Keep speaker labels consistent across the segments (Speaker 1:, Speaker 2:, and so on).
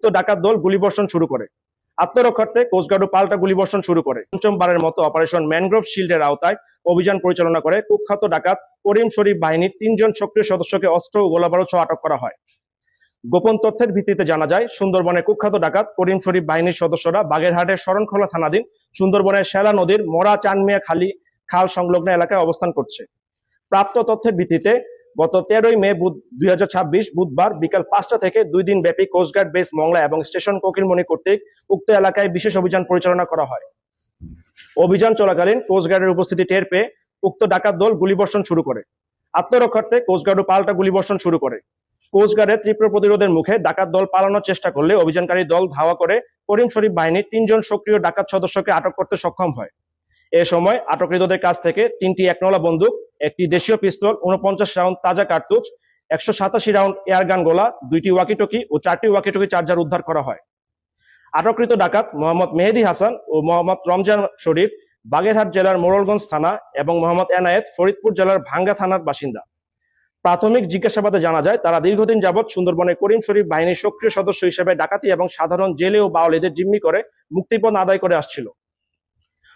Speaker 1: উক্ত ডাকাত দল গুলিবর্ষণ শুরু করে। আত্মরক্ষার্থে কোস্টগার্ডও পাল্টা গুলিবর্ষণ শুরু করে। পঞ্চমবারের মতো অপারেশন ম্যানগ্রোভ শিল্ডের আওতায় অভিযান পরিচালনা করে কুখ্যাত ডাকাত করিম শরীফ বাহিনীর ৩ জন সক্রিয় সদস্যকে অস্ত্র ও গোলাবারুদ সহ আটক করা হয়। গোপন তথ্যের ভিত্তিতে জানা যায়, সুন্দরবনের কুখ্যাত ডাকাত করিম শরীফ বাহিনীর সদস্যরা বাগেরহাটের শরণখোলা থানাধীন সুন্দরবনের শ্যালা নদীর মোরা চানমিয়া খাল সংলগ্ন এলাকায় অবস্থান করছে। প্রাপ্ত তথ্যের ভিত্তিতে গত ১৩ই মে ২০২৬ বুধবার বিকাল ৫টা থেকে ২ দিন ব্যাপী কোস্টগার্ড বেস মংলা এবং স্টেশন কোকিলমণি কর্তৃক উক্ত এলাকায় বিশেষ অভিযান পরিচালনা করা হয়। অভিযান চলাকালীন কোস্টগার্ডের উপস্থিতি টের পেয়ে উক্ত ডাকাত দল গুলিবর্ষণ শুরু করে। আত্মরক্ষার্থে কোস্টগার্ডও পাল্টা গুলিবর্ষণ শুরু করে। কোস্টগার্ডের তীব্র প্রতিরোধের মুখে ডাকাত দল পালানোর চেষ্টা করলে অভিযানকারী দল ধাওয়া করে করিম শরীফ বাহিনীর ৩ জন সক্রিয় ডাকাত সদস্যকে আটক করতে সক্ষম হয়। এ সময় আটককৃতদের কাছ থেকে ৩টি একনলা বন্দুক, একটি দেশীয় পিস্তল, ৪৯ রাউন্ড তাজা কার্তুজ, ১৮৭ রাউন্ড এয়ারগান গোলা, ২টি ওয়াকিটকি ও ৪টি ওয়াকিটকি চার্জার উদ্ধার করা হয়। আটককৃত ডাকাত মোহাম্মদ মেহেদী হাসান ও মোহাম্মদ রমজান শরীফ বাগেরহাট জেলার মোড়লগঞ্জ থানা এবং মোহাম্মদ এনায়েত ফরিদপুর জেলার ভাঙ্গা থানার বাসিন্দা। প্রাথমিক জিজ্ঞাসাবাদে জানা যায়, তারা দীর্ঘদিন যাবৎ সুন্দরবনে করিম শরীফ বাহিনীর সক্রিয় সদস্য হিসেবে ডাকাতি এবং সাধারণ জেলে ও বাওয়ালীদের জিম্মি করে মুক্তিপণ আদায় করে আসছিল।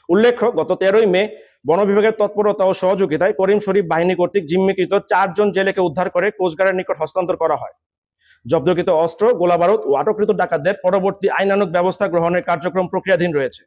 Speaker 1: উল্লেখ্য, গত ১৩ই মে বন বিভাগের তৎপরতা ও সহযোগিতায় করিম শরীফ বাহিনী কর্তৃক জিম্মিকৃত ৪ জন জেলেকে উদ্ধার করে কোস্টগার্ডের নিকট হস্তান্তর করা হয়। জব্দকৃত অস্ত্র, গোলাবারুদ ও আটককৃত ডাকাতদের পরবর্তী আইনানুগ ব্যবস্থা গ্রহণের কার্যক্রম প্রক্রিয়াধীন রয়েছে।